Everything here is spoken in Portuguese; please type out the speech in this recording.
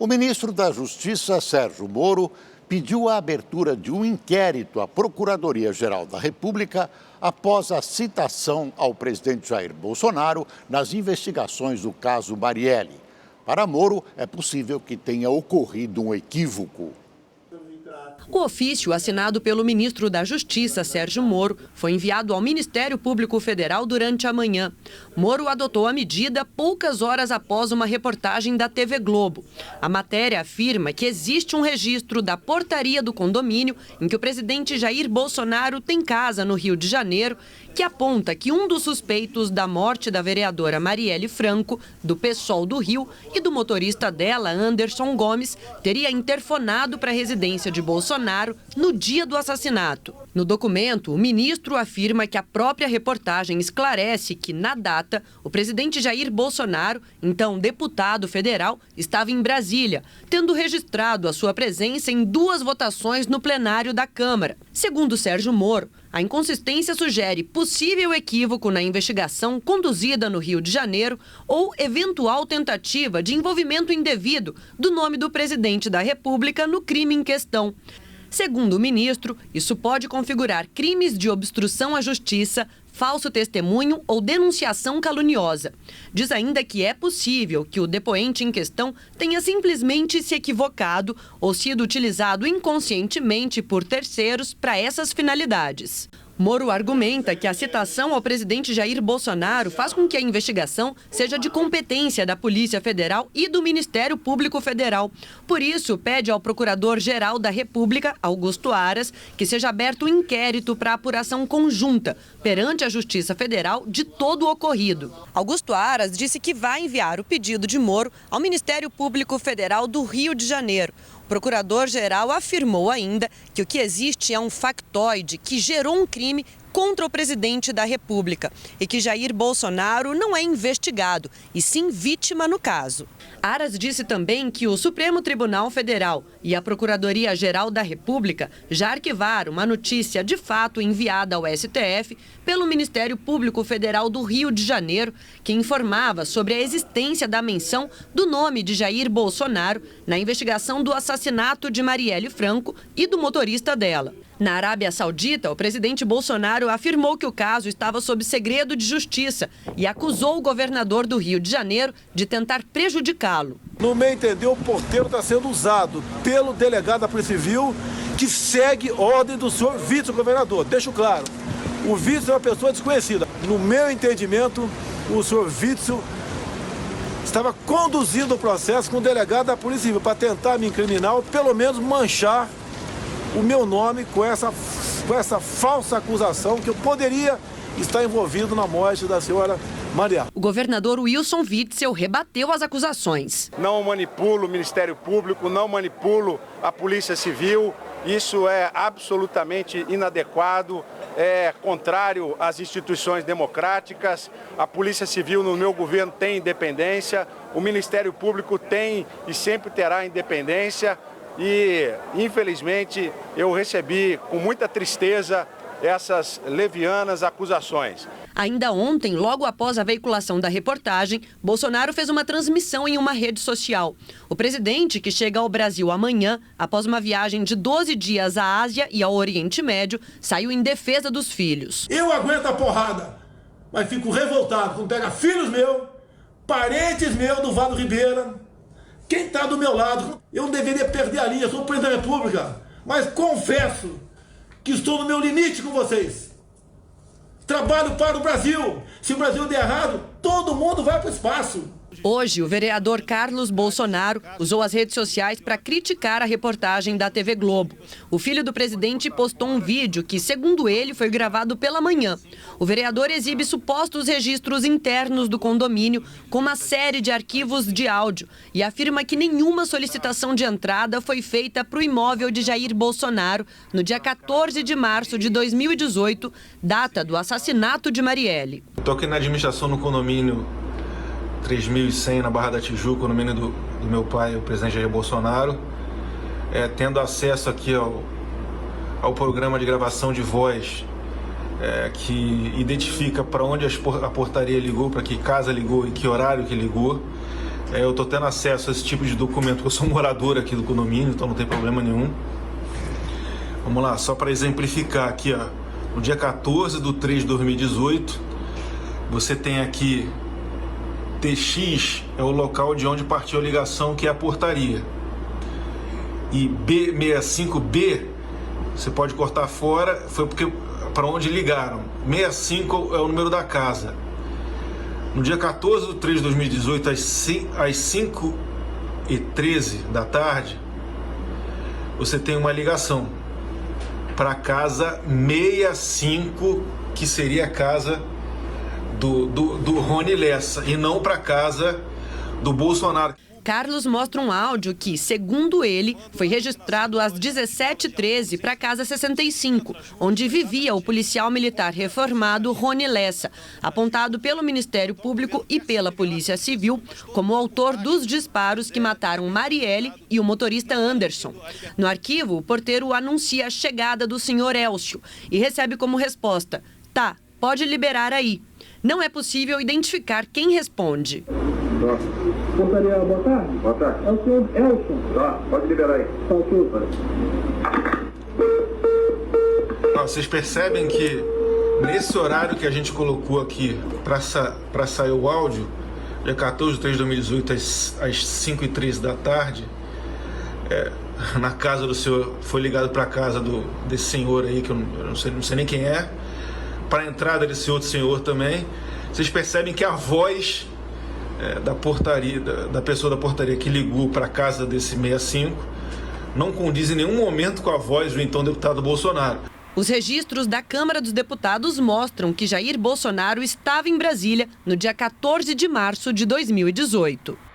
O ministro da Justiça, Sérgio Moro, pediu a abertura de um inquérito à Procuradoria-Geral da República após a citação ao presidente Jair Bolsonaro nas investigações do caso Marielle. Para Moro, é possível que tenha ocorrido um equívoco. O ofício assinado pelo ministro da Justiça, Sérgio Moro, foi enviado ao Ministério Público Federal durante a manhã. Moro adotou a medida poucas horas após uma reportagem da TV Globo. A matéria afirma que existe um registro da portaria do condomínio em que o presidente Jair Bolsonaro tem casa no Rio de Janeiro, que aponta que um dos suspeitos da morte da vereadora Marielle Franco, do PSOL do Rio, e do motorista dela, Anderson Gomes, teria interfonado para a residência de Bolsonaro no dia do assassinato. No documento, o ministro afirma que a própria reportagem esclarece que, na data, o presidente Jair Bolsonaro, então deputado federal, estava em Brasília, tendo registrado a sua presença em 2 votações no plenário da Câmara. Segundo Sérgio Moro, a inconsistência sugere possível equívoco na investigação conduzida no Rio de Janeiro ou eventual tentativa de envolvimento indevido do nome do presidente da República no crime em questão. Segundo o ministro, isso pode configurar crimes de obstrução à justiça, falso testemunho ou denunciação caluniosa. Diz ainda que é possível que o depoente em questão tenha simplesmente se equivocado ou sido utilizado inconscientemente por terceiros para essas finalidades. Moro argumenta que a citação ao presidente Jair Bolsonaro faz com que a investigação seja de competência da Polícia Federal e do Ministério Público Federal. Por isso, pede ao Procurador-Geral da República, Augusto Aras, que seja aberto um inquérito para apuração conjunta perante a Justiça Federal de todo o ocorrido. Augusto Aras disse que vai enviar o pedido de Moro ao Ministério Público Federal do Rio de Janeiro. O procurador-geral afirmou ainda que o que existe é um factoide que gerou um crime contra o presidente da República e que Jair Bolsonaro não é investigado, e sim vítima no caso. Aras disse também que o Supremo Tribunal Federal e a Procuradoria-Geral da República já arquivaram uma notícia de fato enviada ao STF pelo Ministério Público Federal do Rio de Janeiro, que informava sobre a existência da menção do nome de Jair Bolsonaro na investigação do assassinato de Marielle Franco e do motorista dela. Na Arábia Saudita, o presidente Bolsonaro afirmou que o caso estava sob segredo de justiça e acusou o governador do Rio de Janeiro de tentar prejudicá-lo. No meu entender, o porteiro está sendo usado pelo delegado da Polícia Civil, que segue ordem do senhor vice-governador. Deixo claro, o vice é uma pessoa desconhecida. No meu entendimento, o senhor vice estava conduzindo o processo com o delegado da Polícia Civil para tentar me incriminar ou pelo menos manchar o meu nome com essa falsa acusação que eu poderia estar envolvido na morte da senhora Marielle. O governador Wilson Witzel rebateu as acusações. Não manipulo o Ministério Público, não manipulo a Polícia Civil. Isso é absolutamente inadequado, é contrário às instituições democráticas. A Polícia Civil no meu governo tem independência, o Ministério Público tem e sempre terá independência. E, infelizmente, eu recebi com muita tristeza essas levianas acusações. Ainda ontem, logo após a veiculação da reportagem, Bolsonaro fez uma transmissão em uma rede social. O presidente, que chega ao Brasil amanhã, após uma viagem de 12 dias à Ásia e ao Oriente Médio, saiu em defesa dos filhos. Eu aguento a porrada, mas fico revoltado quando pega filhos meus, parentes meus do Vale do Ribeira. Quem está do meu lado, eu não deveria perder a linha, sou o presidente da República, mas confesso que estou no meu limite com vocês. Trabalho para o Brasil. Se o Brasil der errado, todo mundo vai para o espaço. Hoje, o vereador Carlos Bolsonaro usou as redes sociais para criticar a reportagem da TV Globo. O filho do presidente postou um vídeo que, segundo ele, foi gravado pela manhã. O vereador exibe supostos registros internos do condomínio com uma série de arquivos de áudio e afirma que nenhuma solicitação de entrada foi feita para o imóvel de Jair Bolsonaro no dia 14 de março de 2018, data do assassinato de Marielle. Estou aqui na administração no condomínio 3100 na Barra da Tijuca, no meio do meu pai, o presidente Jair Bolsonaro, tendo acesso aqui ao programa de gravação de voz que identifica para onde a portaria ligou, para que casa ligou e que horário que ligou. Eu estou tendo acesso a esse tipo de documento, porque eu sou morador aqui do condomínio, então não tem problema nenhum. Vamos lá, só para exemplificar aqui, ó. No dia 14/3/2018, você tem aqui TX, é o local de onde partiu a ligação, que é a portaria. E B65B, você pode cortar fora, foi porque para onde ligaram. 65 é o número da casa. No dia 14/3/2018, às 5h13 da tarde, você tem uma ligação para a casa 65, que seria a casa do Rony Lessa, e não para a casa do Bolsonaro. Carlos mostra um áudio que, segundo ele, foi registrado às 17h13 para a casa 65, onde vivia o policial militar reformado Rony Lessa, apontado pelo Ministério Público e pela Polícia Civil como autor dos disparos que mataram Marielle e o motorista Anderson. No arquivo, o porteiro anuncia a chegada do senhor Elcio e recebe como resposta: "Tá, pode liberar aí." Não é possível identificar quem responde. Portaria, boa tarde. Boa tarde. É o senhor Elson. Tá, pode liberar aí. Tá, ok. Vocês percebem que nesse horário que a gente colocou aqui para sair o áudio, dia 14/3/2018, às 5h13 da tarde, na casa do senhor, foi ligado para a casa desse senhor aí, que eu não sei nem quem é, para a entrada desse outro senhor também. Vocês percebem que a voz da portaria, da pessoa da portaria que ligou para a casa desse 65, não condiz em nenhum momento com a voz do então deputado Bolsonaro. Os registros da Câmara dos Deputados mostram que Jair Bolsonaro estava em Brasília no dia 14 de março de 2018.